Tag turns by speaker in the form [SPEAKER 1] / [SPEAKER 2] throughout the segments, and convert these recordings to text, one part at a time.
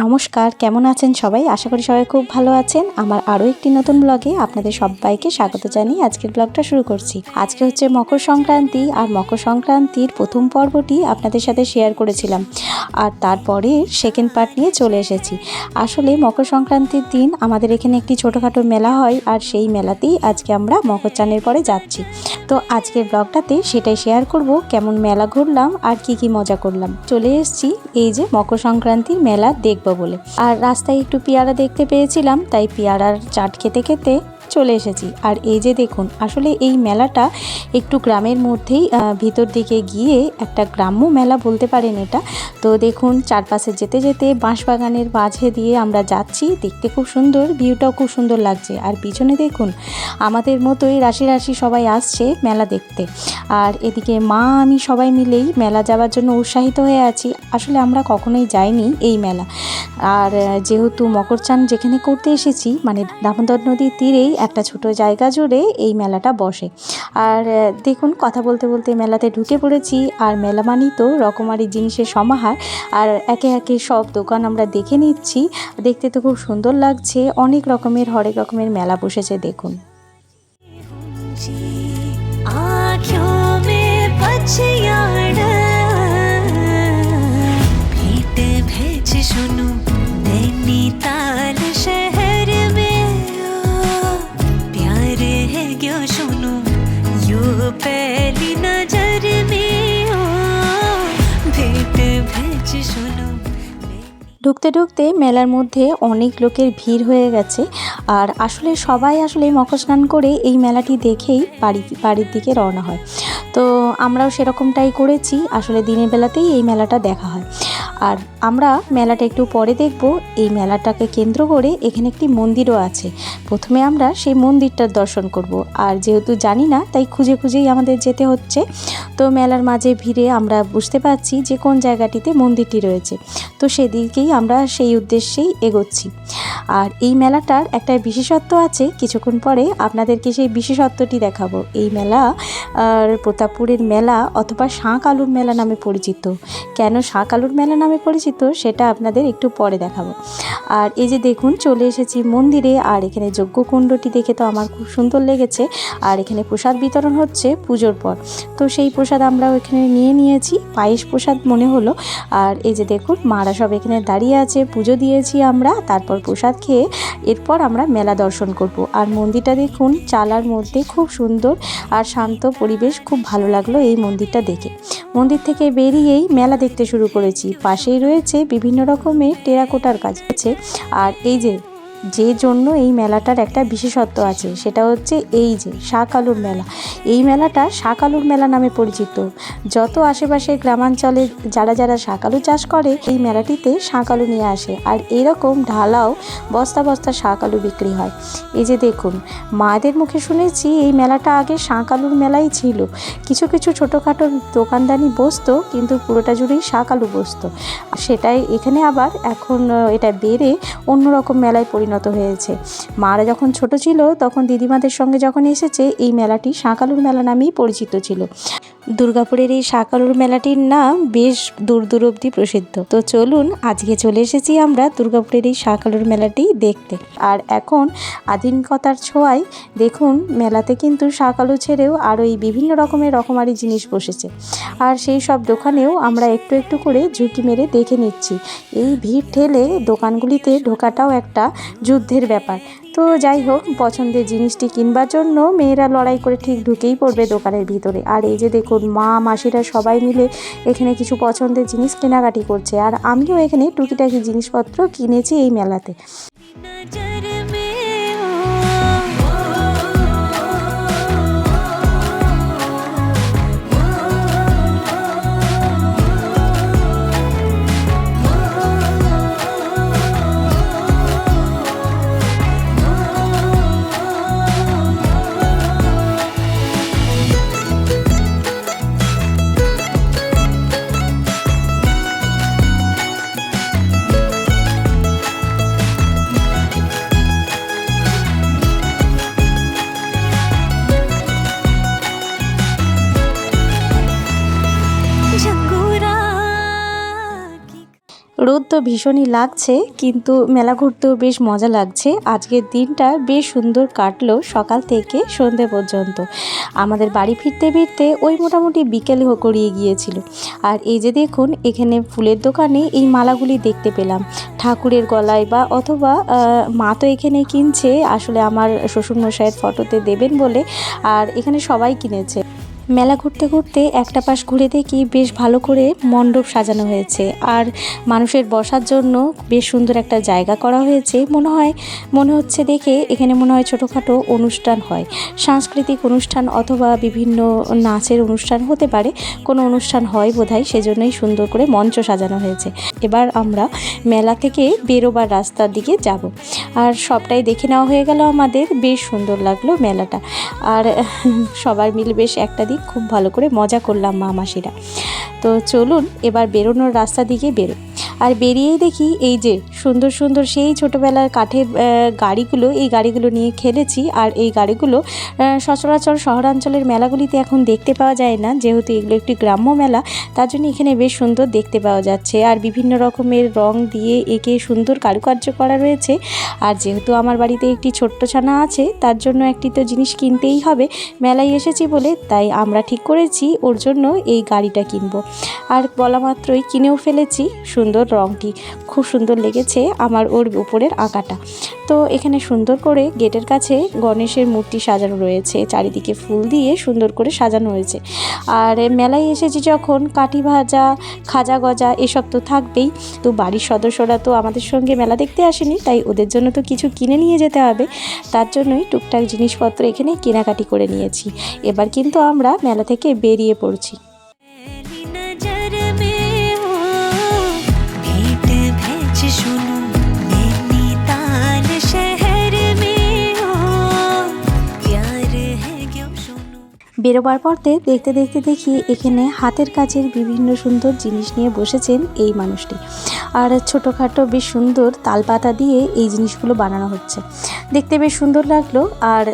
[SPEAKER 1] নমস্কার, কেমন আছেন সবাই? আশা করি সবাই খুব ভালো আছেন। আমার আরও একটি নতুন ব্লগে আপনাদের সবাইকে স্বাগত জানিয়ে আজকের ব্লগটা শুরু করছি। আজকে হচ্ছে মকর সংক্রান্তি, আর মকর সংক্রান্তির প্রথম পর্বটি আপনাদের সাথে শেয়ার করেছিলাম, আর তারপরে সেকেন্ড পার্ট নিয়ে চলে এসেছি। আসলে মকর সংক্রান্তির দিন আমাদের এখানে একটি ছোটোখাটো মেলা হয়, আর সেই মেলাতেই আজকে আমরা মকর চানের পরে যাচ্ছি। তো আজকের ব্লগটাতে সেটাই শেয়ার করব, কেমন মেলা ঘুরলাম আর কি মজা করলাম। চলে এসেছি এই যে মকর সংক্রান্তির মেলা দেখবো বলে। আর রাস্তায় একটু পেয়ারা দেখতে পেয়েছিলাম, তাই পেয়ারার চাট খেতে খেতে চলে এসেছি। আর এই যে দেখুন, আসলে এই মেলাটা একটু গ্রামের মধ্যেই ভিতর দিকে গিয়ে একটা গ্রাম্য মেলা বলতে পারেন এটা। তো দেখুন, চারপাশে যেতে যেতে বাঁশবাগানের মাঝে দিয়ে আমরা যাচ্ছি। দেখতে খুব সুন্দর, ভিউটাও খুব সুন্দর লাগছে। আর পিছনে দেখুন, আমাদের মতোই রাশি রাশি সবাই আসছে মেলা দেখতে। আর এদিকে মা আমি সবাই মিলেই মেলা যাওয়ার জন্য উৎসাহিত হয়ে আছি। আসলে আমরা কখনোই যাইনি এই মেলা। আর যেহেতু মকর চান যেখানে করতে এসেছি, মানে দামোদর নদীর তীরেই একটা ছোট জায়গা জুড়ে এই মেলাটা বসে। আর দেখুন, কথা বলতে বলতে মেলাতে ঢুকে পড়েছি। আর মেলা মানেই তো রকমারি জিনিসের সমাহার। আর একে একে সব দোকান আমরা দেখে নিচ্ছি। দেখতে তো খুব সুন্দর লাগছে। অনেক রকমের হরেক রকমের মেলা বসেছে দেখুন। ঢুকতে ঢুকতে মেলার মধ্যে অনেক লোকের ভিড় হয়ে গেছে। আর আসলে সবাই মকর স্নান করে এই মেলাটি দেখেই বাড়ির দিকে রওনা হয়। তো আমরাও সেরকমটাই করেছি। আসলে দিনের বেলাতেই এই মেলাটা দেখা হয়। আর আমরা মেলাটা একটু পরে দেখব। এই মেলাটাকে কেন্দ্র করে এখানে একটি মন্দিরও আছে। প্রথমে আমরা সেই মন্দিরটার দর্শন করব। আর যেহেতু জানি না, তাই খুঁজে খুঁজেই আমাদের যেতে হচ্ছে। তো মেলার মাঝে ভিড়ে আমরা বুঝতে পারছি যে কোন জায়গাটিতে মন্দিরটি রয়েছে। তো সেদিকেই আমরা সেই উদ্দেশ্যেই এগোচ্ছি। আর এই মেলাটার একটা বিশেষত্ব আছে, কিছুক্ষণ পরে আপনাদেরকে সেই বিশেষত্বটি দেখাবো। এই মেলা আর প্রতাপপুরের মেলা অথবা শাঁখ আলুর মেলা নামে পরিচিত। কেন শাঁখ আলুর মেলা নামে পরিচিত সেটা আপনাদের একটু পরে দেখাবো। আর এই যে দেখুন, চলে এসেছি মন্দিরে। আর এখানে যজ্ঞকুণ্ডটি দেখে তো আমার খুব সুন্দর লেগেছে। আর এখানে প্রসাদ বিতরণ হচ্ছে পুজোর পর। তো সেই প্রসাদ আমরাও এখানে নিয়েছি, পায়েস প্রসাদ মনে হলো। আর এই যে দেখুন, মারা সব এখানে দাঁড়িয়ে আছে, পুজো দিয়েছি আমরা, তারপর প্রসাদ খেয়ে এরপর আমরা মেলা দর্শন করব। আর মন্দিরটা দেখুন, চালার মধ্যে খুব সুন্দর আর শান্ত পরিবেশ, খুব ভালো লাগলো এই মন্দিরটা দেখে। মন্দির থেকে বেরিয়েই মেলা দেখতে শুরু করেছি। পাশেই রয়েছে বিভিন্ন রকমের টেরাকোটার কাজ আছে। আর এই যে জন্য এই মেলাটার একটা বিশেষত্ব আছে, সেটা হচ্ছে এই যে শাঁখ আলুর মেলা। এই মেলাটা শাঁখ আলুর মেলা নামে পরিচিত। যত আশেপাশে গ্রামাঞ্চলে যারা শাঁখ আলু চাষ করে, এই মেলাটিতে শাঁখ আলু নিয়ে আসে। আর এরকম ঢালাও বস্তা বস্তা শাঁখ আলু বিক্রি হয়। এই যে দেখুন, মায়েদের মুখে শুনেছি এই মেলাটা আগে শাঁখ আলুর মেলাই ছিল। কিছু কিছু ছোটোখাটো দোকানদানি বসতো, কিন্তু পুরোটা জুড়েই শাঁখ আলু বসতো। সেটাই এখানে আবার এখন এটা বেড়ে অন্যরকম মেলায় পরিণত হয়েছে। মারা যখন ছোট ছিল, তখন দিদিমাদের সঙ্গে যখন এসেছে, এই মেলাটি শাঁখ আলুর মেলা নামেই পরিচিত ছিল। দুর্গাপুরের এই শাঁখ আলুর মেলাটির নাম বেশ দূর দূর অবধি প্রসিদ্ধ। তো চলুন, আজকে চলে এসেছি আমরা দুর্গাপুরের এই শাঁখ আলুর মেলাটি দেখতে। আর এখন আধুনিকতার ছোঁয়ায় দেখুন, মেলাতে কিন্তু শাঁখ আলু ছেড়েও আরও এই বিভিন্ন রকমারি জিনিস বসেছে। আর সেই সব দোকানেও আমরা একটু একটু করে ঝুঁকি মেরে দেখে নিচ্ছি। এই ভিড় ঠেলে দোকানগুলিতে ঢোকাটাও একটা যুদ্ধের ব্যাপার। তো যাই হোক, পছন্দের জিনিসটি কিনবার জন্য মেয়েরা লড়াই করে ঠিক ঢুকেই পড়বে দোকানের ভিতরে। আর এই যে দেখুন, মা মাসিরা সবাই মিলে এখানে কিছু পছন্দের জিনিস কেনাকাটি করছে। আর আমিও এখানে টুকিটাকি জিনিসপত্র কিনেছি এই মেলাতে। রোদ তো ভীষণই লাগছে, কিন্তু মেলা ঘুরতেও বেশ মজা লাগছে। আজকের দিনটা বেশ সুন্দর কাটলো সকাল থেকে সন্ধে পর্যন্ত। আমাদের বাড়ি ফিরতে ফিরতে ওই মোটামুটি বিকেল গড়িয়ে গিয়েছিল। আর এই যে দেখুন, এখানে ফুলের দোকানে এই মালাগুলি দেখতে পেলাম ঠাকুরের গলায়, বা অথবা মা তো এখানে কিনছে আসলে আমার শ্বশুরমশাইয়ের ফটোতে দেবেন বলে, আর এখানে সবাই কিনেছে। মেলা ঘুরতে ঘুরতে একটা পাশ ঘুরে দেখি বেশ ভালো করে মণ্ডপ সাজানো হয়েছে, আর মানুষের বসার জন্য বেশ সুন্দর একটা জায়গা করা হয়েছে। মনে হচ্ছে দেখে এখানে মনে হয় ছোটোখাটো অনুষ্ঠান হয়, সাংস্কৃতিক অনুষ্ঠান অথবা বিভিন্ন নাচের অনুষ্ঠান হতে পারে, কোনো অনুষ্ঠান হয় বোধহয়, সেজন্যই সুন্দর করে মঞ্চ সাজানো হয়েছে। এবার আমরা মেলা থেকে বেরোবার রাস্তার দিকে যাব, আর সবটাই দেখে নেওয়া হয়ে গেল আমাদের। বেশ সুন্দর লাগলো মেলাটা, আর সবাই মিলে বেশ একটা দিক খুব ভালো করে মজা করলাম মা মাসিরা। তো চলুন এবার বেরোনোর রাস্তা দিকে বেরো। আর বেরিয়েই দেখি এই যে সুন্দর সুন্দর সেই ছোটোবেলার কাঠের গাড়িগুলো, এই গাড়িগুলো নিয়ে খেলেছি। আর এই গাড়িগুলো সচরাচর শহরাঞ্চলের মেলাগুলিতে এখন দেখতে পাওয়া যায় না, যেহেতু এগুলো একটি গ্রাম্য মেলা, তার জন্য এখানে বেশ সুন্দর দেখতে পাওয়া যাচ্ছে। আর বিভিন্ন রকমের রং দিয়ে একে সুন্দর কারুকার্য করা রয়েছে। আর যেহেতু আমার বাড়িতে একটি ছোট্ট ছানা আছে, তার জন্য একটি তো জিনিস কিনতেই হবে, মেলায় এসেছি বলে, তাই আমরা ঠিক করেছি ওর জন্য এই গাড়িটা কিনবো। আর বলা মাত্রই কিনেও ফেলেছি। সুন্দর রংটি খুব সুন্দর লেগেছে আমার ওর উপরের আঁকাটা। তো এখানে সুন্দর করে গেটের কাছে গণেশের মূর্তি সাজানো রয়েছে, চারিদিকে ফুল দিয়ে সুন্দর করে সাজানো হয়েছে। আর মেলায় এসেছি যখন কাঠি ভাজা, খাজা গজা এসব তো থাকবেই। তো বাড়ির সদস্যরা তো আমাদের সঙ্গে মেলা দেখতে আসেনি, তাই ওদের জন্য তো কিছু কিনে নিয়ে যেতে হবে, তার জন্যই টুকটাক জিনিসপত্র এখানে কেনাকাটি করে নিয়েছি। এবার কিন্তু আমরা মেলা থেকে বেরিয়ে পড়ছি। বেরোবার পথে দেখতে দেখতে দেখি এখানে হাতের কাজের বিভিন্ন সুন্দর জিনিস নিয়ে বসেছেন এই মানুষটি। আর ছোটোখাটো বেশ সুন্দর তালপাতা দিয়ে এই জিনিসগুলো বানানো হচ্ছে, দেখতে বেশ সুন্দর লাগলো। আর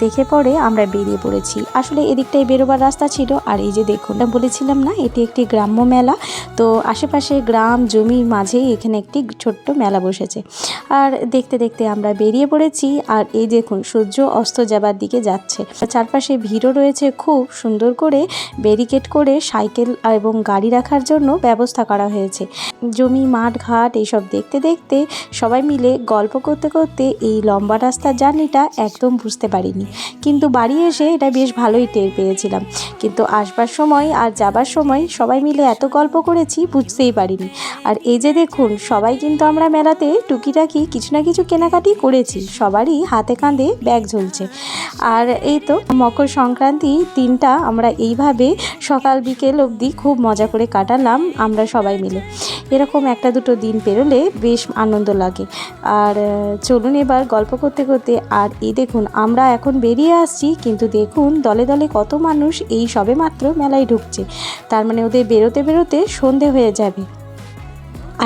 [SPEAKER 1] দেখে পরে আমরা বেরিয়ে পড়েছি। আসলে এদিকটাই বেরোবার রাস্তা ছিল। আর এই যে দেখুন, বলেছিলাম না এটি একটি গ্রাম্য মেলা, তো আশেপাশে গ্রাম জমি মাঝেই এখানে একটি ছোট্ট মেলা বসেছে। আর দেখতে দেখতে আমরা বেরিয়ে পড়েছি। আর এই দেখুন, সূর্য অস্ত যাবার দিকে যাচ্ছে, চারপাশে ভিড়ও রয়েছে। খুব সুন্দর করে ব্যারিকেড করে সাইকেল এবং গাড়ি রাখার জন্য ব্যবস্থা করা হয়েছে। জমি, মাঠ, ঘাট এইসব দেখতে দেখতে সবাই মিলে গল্প করতে করতে এই লম্বা রাস্তার জার্নিটা একদম বুঝতে পারিনি, কিন্তু বাড়ি এসে এটা বেশ ভালোই টের পেয়েছিলাম। কিন্তু আসবার সময় আর যাবার সময় সবাই মিলে এত গল্প করেছি বুঝতেই পারিনি। আর এই যে দেখুন, সবাই কিন্তু আমরা মেলাতে টুকিটাকি কিছু না কিছু কেনাকাটি করেছি, সবারই হাতে কাঁধে ব্যাগ ঝুলছে। আর এই তো মকর সংক্রান্তি দিনটা আমরা এইভাবে সকাল বিকেল অবধি খুব মজা করে কাটালাম আমরা সবাই মিলে। এরকম একটা দুটো দিন পেরোলে বেশ আনন্দ লাগে। আর চলুন এবার গল্প করতে করতে, আর এই দেখুন আমরা এখন বেরিয়ে আসছি, কিন্তু দেখুন দলে দলে কত মানুষ এই সবে মাত্র মেলায় ঢুকছে, তার মানে ওদের বেরোতে বেরোতে সন্ধে হয়ে যাবে।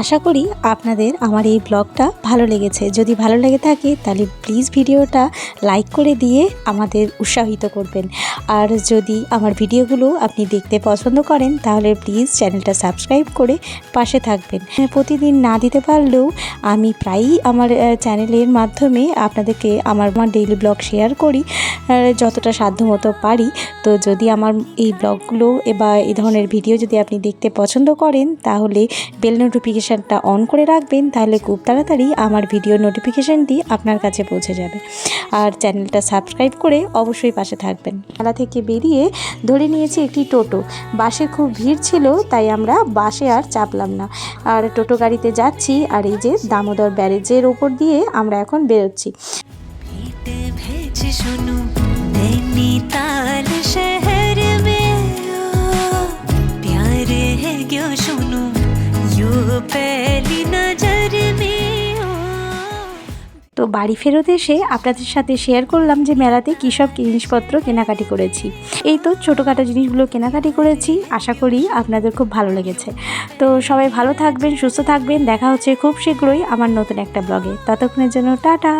[SPEAKER 1] আশা করি আপনাদের আমার এই ব্লগটা ভালো লেগেছে। যদি ভালো লেগে থাকে তাহলে প্লিজ ভিডিওটা লাইক করে দিয়ে আমাদের উৎসাহিত করবেন। আর যদি আমার ভিডিওগুলো আপনি দেখতে পছন্দ করেন তাহলে প্লিজ চ্যানেলটা সাবস্ক্রাইব করে পাশে থাকবেন। প্রতিদিন না দিতে পারলেও আমি প্রায়ই আমার চ্যানেলের মাধ্যমে আপনাদেরকে আমার ডেইলি ব্লগ শেয়ার করি যতটা সাধ্যমতো পারি। তো যদি আমার এই ব্লগগুলো বা এই ধরনের ভিডিও যদি আপনি দেখতে পছন্দ করেন তাহলে বেল নোটিফিকেশানটা অন করে রাখবেন, তাহলে খুব তাড়াতাড়ি আমার ভিডিও নোটিফিকেশানটি আপনার কাছে পৌঁছে যাবে। আর চ্যানেলটা সাবস্ক্রাইব করে অবশ্যই পাশে থাকবেন। মেলা থেকে বেরিয়ে ধরে নিয়েছি একটি টোটো। বাসে খুব ভিড় ছিল, তাই আমরা বাসে আর চাপলাম না, আর টোটো গাড়িতে যাচ্ছি। আর এই যে দামোদর ব্যারেজের ওপর দিয়ে আমরা এখন বেরোচ্ছি। তো বাড়ি ফেরত এসে আপনাদের সাথে শেয়ার করলাম যে মেলাতে কী সব জিনিসপত্র কেনাকাটি করেছি। এই তো ছোটোখাটো জিনিসগুলো কেনাকাটি করেছি, আশা করি আপনাদের খুব ভালো লেগেছে। তো সবাই ভালো থাকবেন, সুস্থ থাকবেন, দেখা হচ্ছে খুব শীঘ্রই আমার নতুন একটা ব্লগে। ততক্ষণের জন্য টাটা।